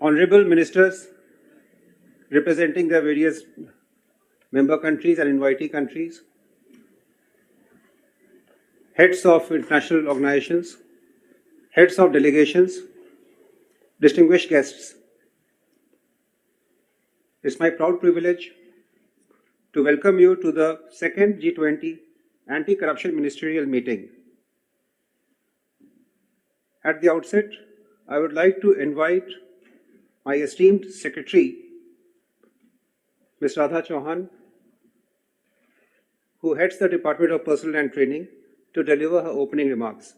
honorable ministers representing the various member countries and invitee countries, heads of international organizations, heads of delegations, distinguished guests. It's my proud privilege to welcome you to the second G20 Anti-Corruption Ministerial meeting. At the outset, I would like to invite my esteemed Secretary, Ms. Radha Chauhan, who heads the Department of Personnel and Training, to deliver her opening remarks.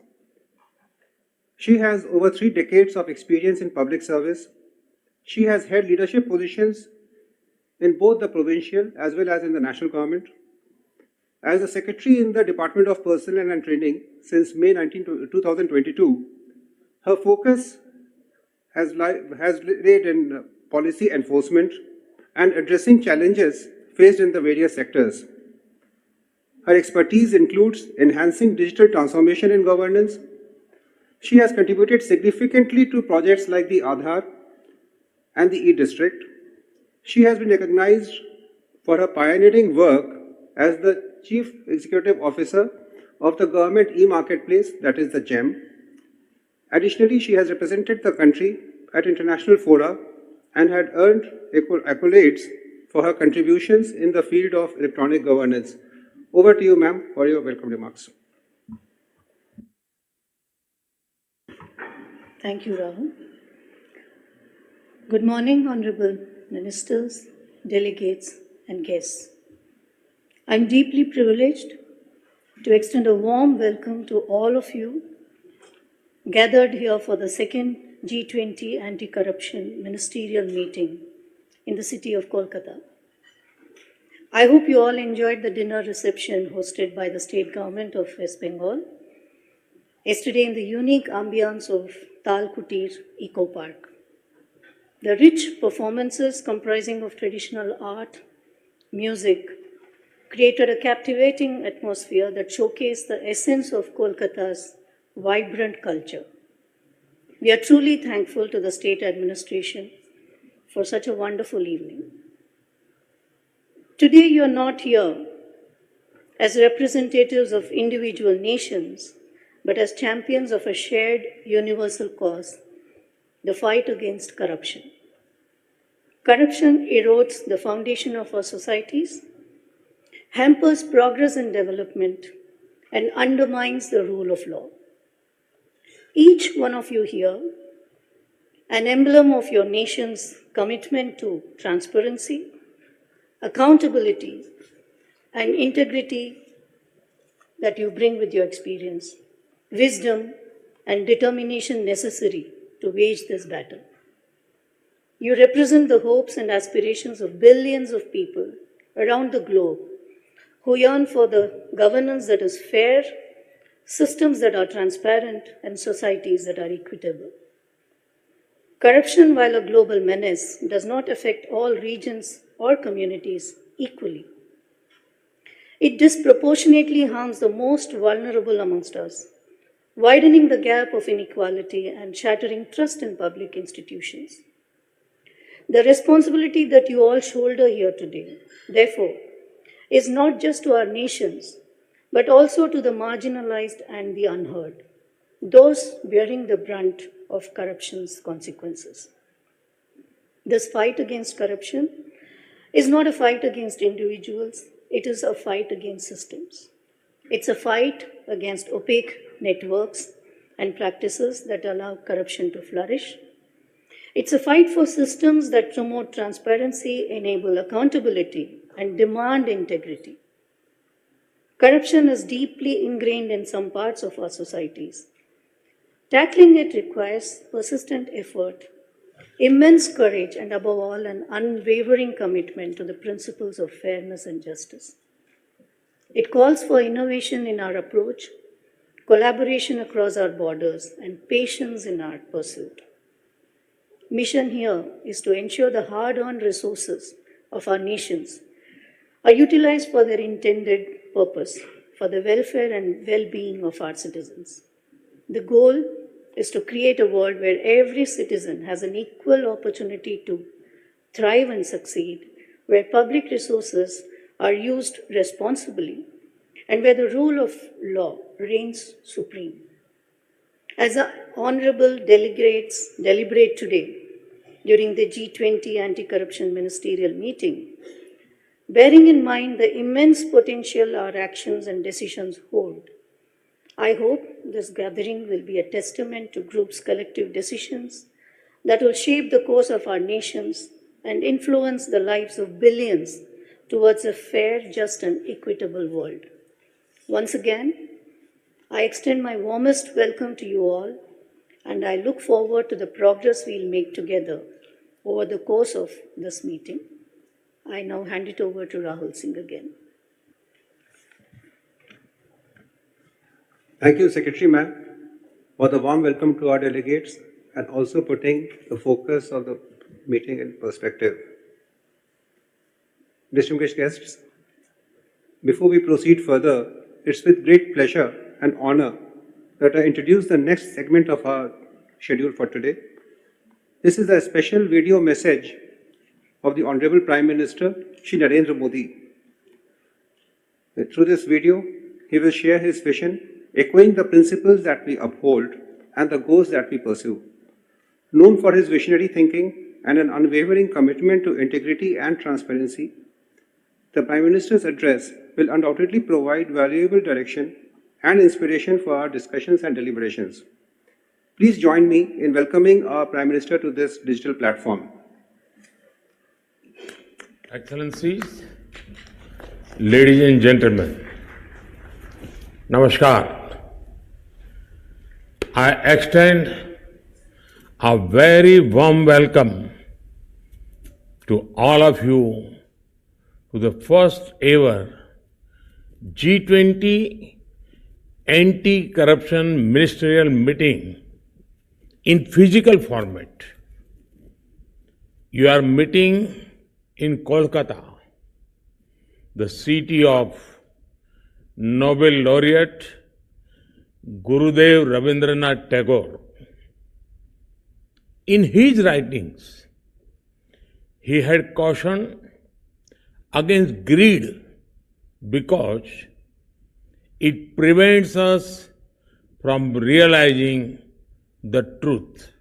She has over 3 decades of experience in public service. She has held leadership positions in both the provincial as well as in the national government. As a secretary in the Department of Personnel and Training since May 2022, her focus has laid in policy enforcement and addressing challenges faced in the various sectors. Her expertise includes enhancing digital transformation in governance. She has contributed significantly to projects like the Aadhaar and the e-District. She has been recognized for her pioneering work as the Chief Executive Officer of the Government e-Marketplace, that is the GEM. Additionally, she has represented the country at international fora and had earned accolades for her contributions in the field of electronic governance. Over to you, ma'am, for your welcome remarks. Thank you, Rahul. Good morning, Honorable Ministers, delegates, and guests. I'm deeply privileged to extend a warm welcome to all of you gathered here for the second G20 Anti-Corruption Ministerial meeting in the city of Kolkata. I hope you all enjoyed the dinner reception hosted by the state government of West Bengal yesterday in the unique ambience of Tal Kutir Eco Park. The rich performances comprising of traditional art, music, created a captivating atmosphere that showcased the essence of Kolkata's vibrant culture. We are truly thankful to the state administration for such a wonderful evening. Today you are not here as representatives of individual nations, but as champions of a shared universal cause, the fight against corruption. Corruption erodes the foundation of our societies, hampers progress and development, and undermines the rule of law. Each one of you here, an emblem of your nation's commitment to transparency, accountability, and integrity that you bring with your experience, wisdom, and determination necessary to wage this battle. You represent the hopes and aspirations of billions of people around the globe who yearn for the governance that is fair, systems that are transparent, and societies that are equitable. Corruption, while a global menace, does not affect all regions or communities equally. It disproportionately harms the most vulnerable amongst us, widening the gap of inequality and shattering trust in public institutions. The responsibility that you all shoulder here today, therefore, is not just to our nations, but also to the marginalized and the unheard, those bearing the brunt of corruption's consequences. This fight against corruption is not a fight against individuals, it is a fight against systems. It's a fight against opaque networks and practices that allow corruption to flourish. It's a fight for systems that promote transparency, enable accountability, and demand integrity. Corruption is deeply ingrained in some parts of our societies. Tackling it requires persistent effort, immense courage, and above all, an unwavering commitment to the principles of fairness and justice. It calls for innovation in our approach, collaboration across our borders, and patience in our pursuit. Mission here is to ensure the hard-earned resources of our nations are utilized for their intended purpose, for the welfare and well-being of our citizens. The goal is to create a world where every citizen has an equal opportunity to thrive and succeed, where public resources are used responsibly, and where the rule of law reigns supreme. As the honorable delegates deliberate today during the G20 anti-corruption ministerial meeting, bearing in mind the immense potential our actions and decisions hold, I hope this gathering will be a testament to group's collective decisions that will shape the course of our nations and influence the lives of billions towards a fair, just, and equitable world. Once again, I extend my warmest welcome to you all, and I look forward to the progress we'll make together over the course of this meeting. I now hand it over to Rahul Singh again. Thank you, Secretary Ma'am, for the warm welcome to our delegates and also putting the focus of the meeting in perspective. Distinguished guests, before we proceed further, it's with great pleasure and honor that I introduce the next segment of our schedule for today. This is a special video message of the Honorable Prime Minister, Shri Narendra Modi. Through this video, he will share his vision, echoing the principles that we uphold and the goals that we pursue. Known for his visionary thinking and an unwavering commitment to integrity and transparency, the Prime Minister's address will undoubtedly provide valuable direction and inspiration for our discussions and deliberations. Please join me in welcoming our Prime Minister to this digital platform. Excellencies, ladies and gentlemen, Namaskar. I extend a very warm welcome to all of you to the first ever G20 anti-corruption ministerial meeting in physical format. You are meeting in Kolkata, the city of Nobel laureate Gurudev Rabindranath Tagore. In his writings, he had cautioned against greed because it prevents us from realizing the truth.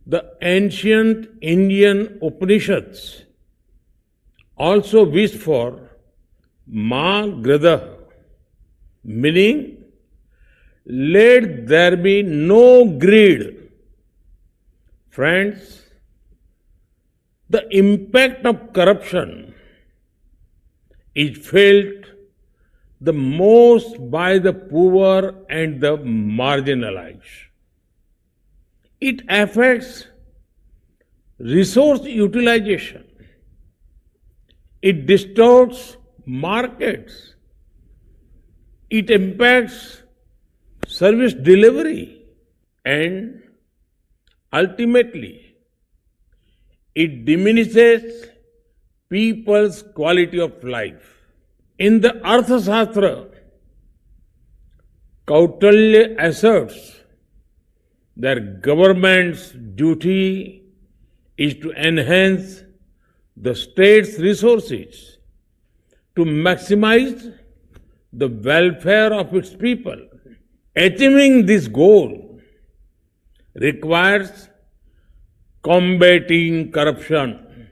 The ancient Indian Upanishads also wished for Ma Grada, meaning let there be no greed. Friends, the impact of corruption is felt the most by the poor and the marginalized. It affects resource utilization. It distorts markets. It impacts service delivery, and ultimately it diminishes people's quality of life. In the Arthashastra, Kautilya asserts that government's duty is to enhance the state's resources to maximize the welfare of its people. Achieving this goal requires combating corruption,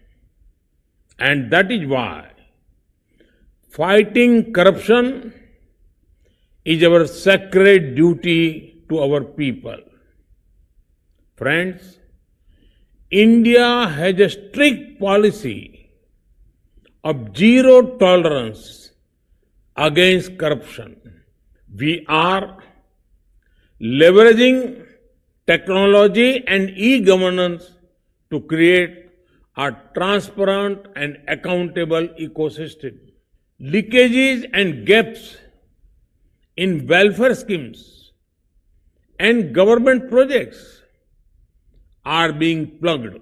and that is why fighting corruption is our sacred duty to our people. Friends, India has a strict policy of zero tolerance against corruption. We are leveraging technology and e-governance to create a transparent and accountable ecosystem. Leakages and gaps in welfare schemes and government projects are being plugged.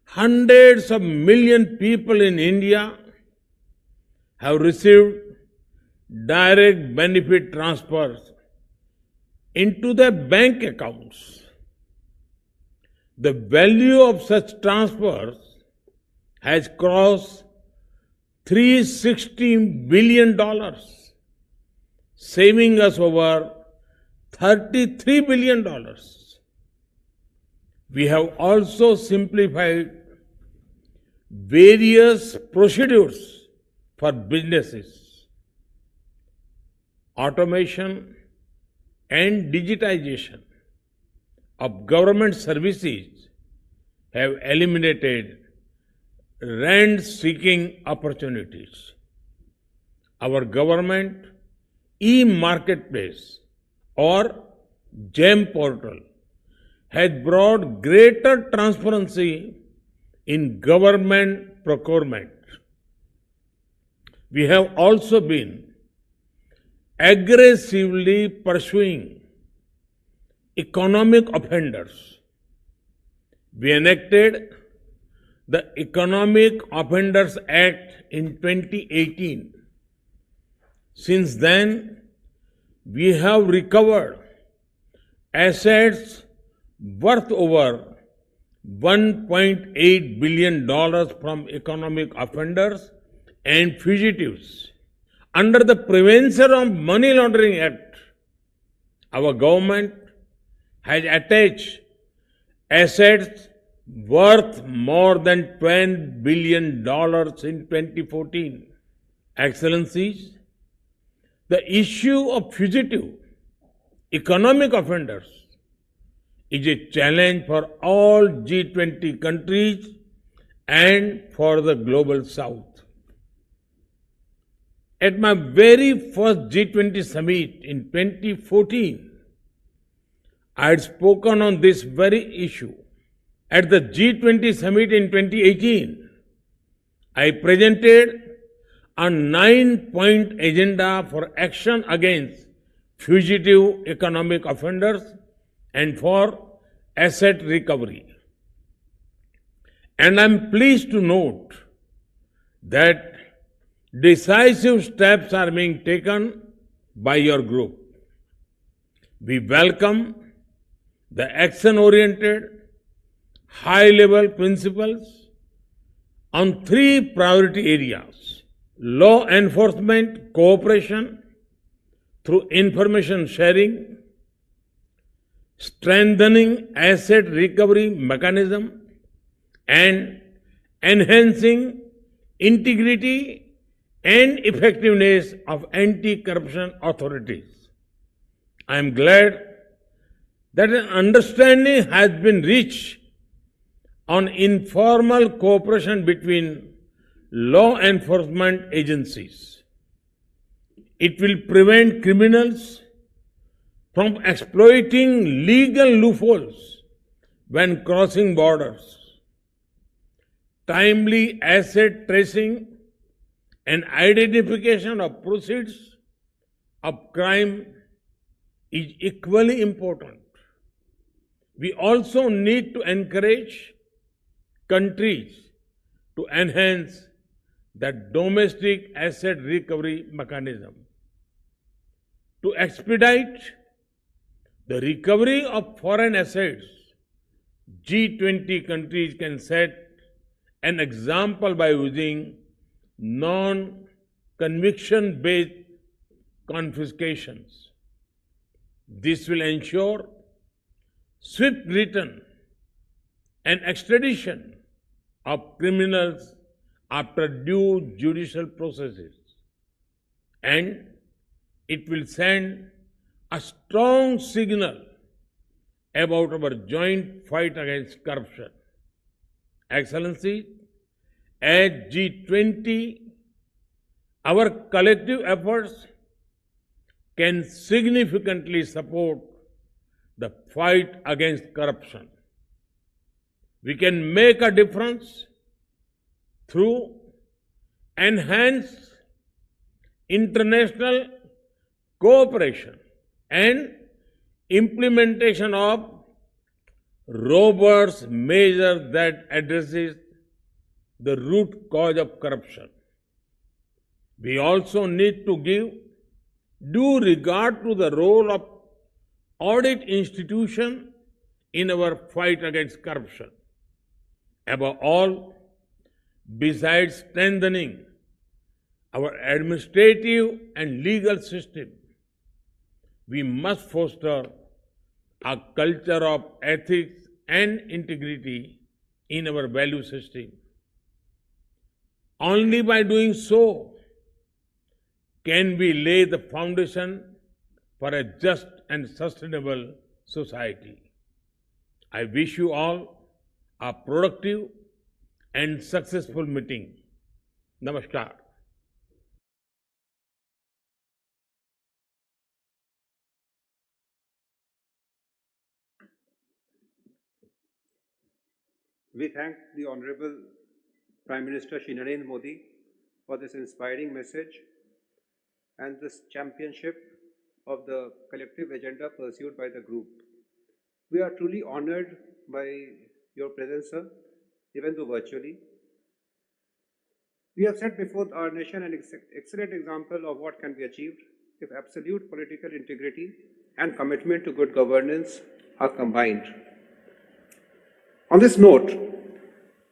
Hundreds of millions of people in India have received direct benefit transfers into their bank accounts. The value of such transfers has crossed $360 billion, saving us over $33 billion. We have also simplified various procedures for businesses. Automation and digitization of government services have eliminated rent-seeking opportunities. Our government e-marketplace or GEM portal has brought greater transparency in government procurement. We have also been aggressively pursuing economic offenders. We enacted the Economic Offenders Act in 2018. Since then, we have recovered assets worth over $1.8 billion from economic offenders and fugitives. Under the Prevention of Money Laundering Act, our government has attached assets worth more than $10 billion in 2014. Excellencies, the issue of fugitive economic offenders is a challenge for all G20 countries and for the global South. At my very first G20 summit in 2014, I had spoken on this very issue. At the G20 summit in 2018, I presented a 9-point agenda for action against fugitive economic offenders and for asset recovery. And I'm pleased to note that decisive steps are being taken by your group. We welcome the action-oriented, high-level principles on 3 priority areas: law enforcement cooperation through information sharing, strengthening asset recovery mechanism, and enhancing integrity and effectiveness of anti-corruption authorities. I am glad that an understanding has been reached on informal cooperation between law enforcement agencies. It will prevent criminals from exploiting legal loopholes when crossing borders. Timely asset tracing and identification of proceeds of crime is equally important. We also need to encourage countries to enhance the domestic asset recovery mechanism. To expedite the recovery of foreign assets, G20 countries can set an example by using non-conviction-based confiscations. This will ensure swift return and extradition of criminals after due judicial processes. And it will send a strong signal about our joint fight against corruption. Excellency, at G20, our collective efforts can significantly support the fight against corruption. We can make a difference through enhanced international cooperation and implementation of robust measures that addresses the root cause of corruption. We also need to give due regard to the role of audit institution in our fight against corruption. Above all, besides strengthening our administrative and legal system, we must foster a culture of ethics and integrity in our value system. Only by doing so can we lay the foundation for a just and sustainable society. I wish you all a productive and successful meeting. Namaskar. We thank the Honorable Prime Minister Shri Narendra Modi for this inspiring message and this championship of the collective agenda pursued by the group. We are truly honored by your presence, sir, even though virtually. We have set before our nation an excellent example of what can be achieved if absolute political integrity and commitment to good governance are combined. On this note,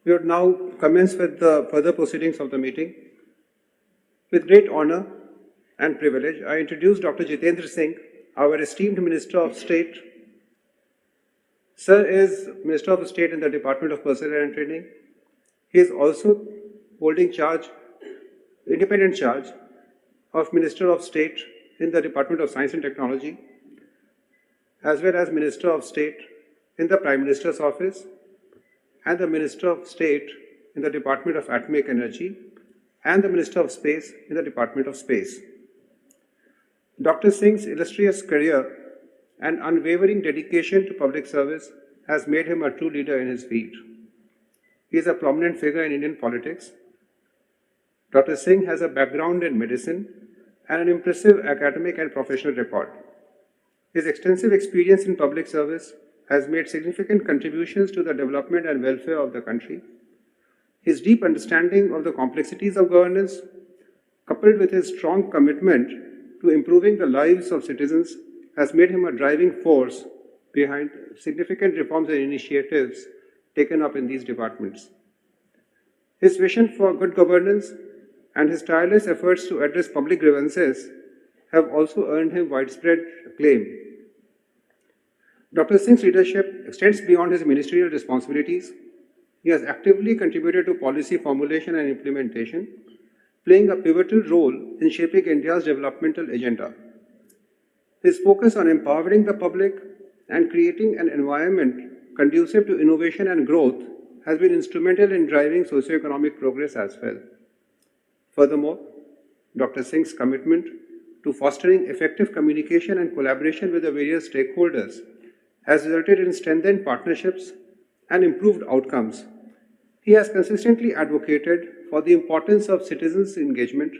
we would now commence with the further proceedings of the meeting. With great honor and privilege, I introduce Dr. Jitendra Singh, our esteemed Minister of State. Sir is Minister of State in the Department of Personnel and Training. He is also holding independent charge of Minister of State in the Department of Science and Technology, as well as Minister of State in the Prime Minister's Office and the Minister of State in the Department of Atomic Energy and the Minister of Space in the Department of Space. Dr. Singh's illustrious career and unwavering dedication to public service has made him a true leader in his field. He is a prominent figure in Indian politics. Dr. Singh has a background in medicine and an impressive academic and professional record. His extensive experience in public service has made significant contributions to the development and welfare of the country. His deep understanding of the complexities of governance, coupled with his strong commitment to improving the lives of citizens, has made him a driving force behind significant reforms and initiatives taken up in these departments. His vision for good governance and his tireless efforts to address public grievances have also earned him widespread acclaim. Dr. Singh's leadership extends beyond his ministerial responsibilities. He has actively contributed to policy formulation and implementation, playing a pivotal role in shaping India's developmental agenda. His focus on empowering the public and creating an environment conducive to innovation and growth has been instrumental in driving socio-economic progress as well. Furthermore, Dr. Singh's commitment to fostering effective communication and collaboration with the various stakeholders has resulted in strengthened partnerships and improved outcomes. He has consistently advocated for the importance of citizens' engagement,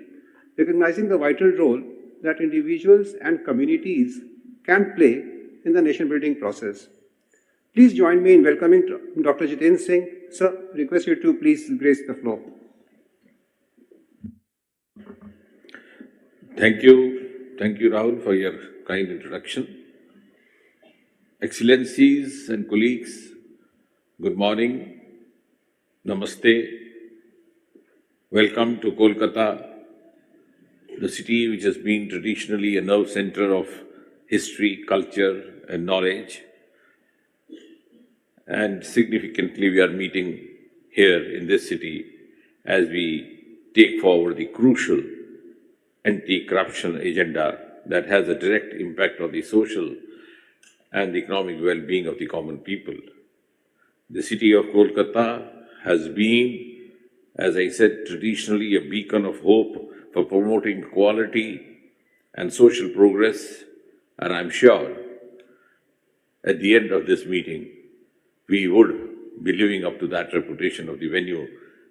recognizing the vital role that individuals and communities can play in the nation-building process. Please join me in welcoming Dr. Jitendra Singh. Sir, request you to please grace the floor. Thank you, Rahul, for your kind introduction. Excellencies and colleagues, good morning, namaste. Welcome to Kolkata, the city which has been traditionally a nerve center of history, culture and knowledge. And significantly, we are meeting here in this city as we take forward the crucial anti-corruption agenda that has a direct impact on the social and the economic well-being of the common people. The city of Kolkata has been, as I said, traditionally a beacon of hope for promoting quality and social progress, and I'm sure at the end of this meeting, we would be living up to that reputation of the venue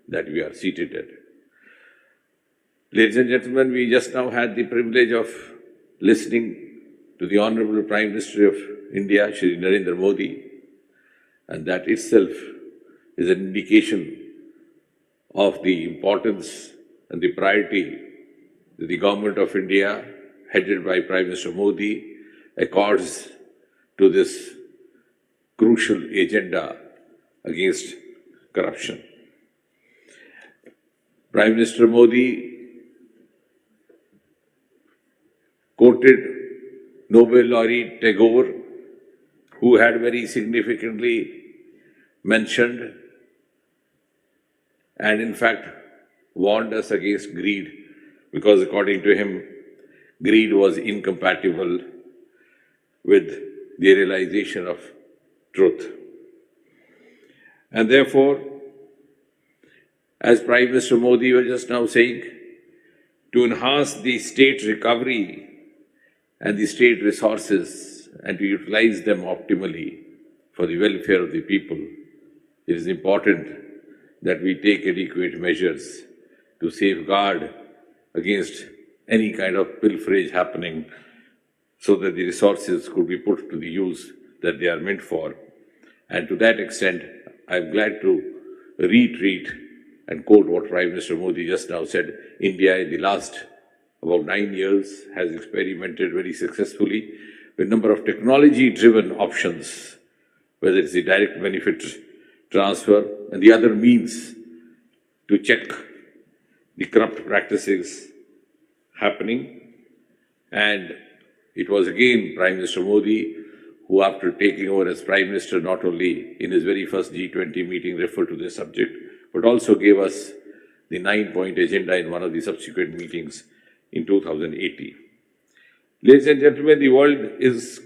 that we are seated at. Ladies and gentlemen, we just now had the privilege of listening to the Honorable Prime Minister of India, Shri Narendra Modi, and that itself is an indication of the importance and the priority that the Government of India, headed by Prime Minister Modi, accords to this crucial agenda against corruption. Prime Minister Modi quoted Nobel laureate Tagore, who had very significantly mentioned and in fact warned us against greed, because according to him, greed was incompatible with the realization of truth. And therefore, as Prime Minister Modi was just now saying, to enhance the state recovery and the state resources and to utilize them optimally for the welfare of the people, it is important that we take adequate measures to safeguard against any kind of pilferage happening so that the resources could be put to the use that they are meant for. And to that extent, I am glad to retreat and quote what Prime Minister Modi just now said. India in the last about 9 years has experimented very successfully with a number of technology-driven options, whether it's the direct benefit transfer and the other means to check the corrupt practices happening. And it was again Prime Minister Modi who, after taking over as Prime Minister, not only in his very first G20 meeting referred to this subject, but also gave us the 9-point agenda in one of the subsequent meetings in 2018. Ladies and gentlemen, the world is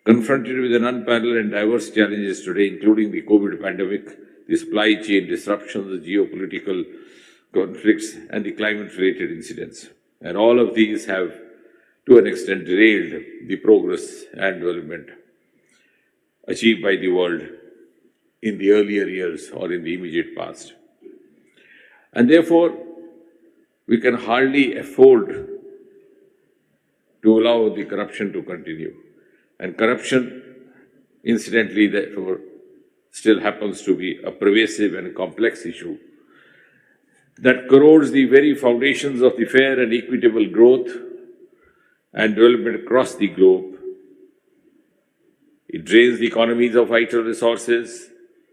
confronted with an unparalleled and diverse challenges today, including the COVID pandemic, the supply chain disruptions, the geopolitical conflicts, and the climate-related incidents. And all of these have, to an extent, derailed the progress and development achieved by the world in the earlier years or in the immediate past. And therefore, we can hardly afford to allow the corruption to continue. And corruption, incidentally, therefore, still happens to be a pervasive and complex issue that corrodes the very foundations of the fair and equitable growth and development across the globe. It drains the economies of vital resources,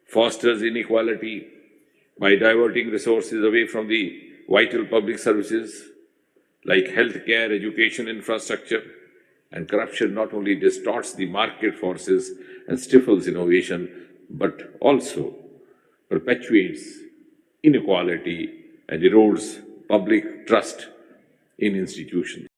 fosters inequality by diverting resources away from the vital public services like healthcare, education, infrastructure. And corruption not only distorts the market forces and stifles innovation, but also perpetuates inequality and erodes public trust in institutions.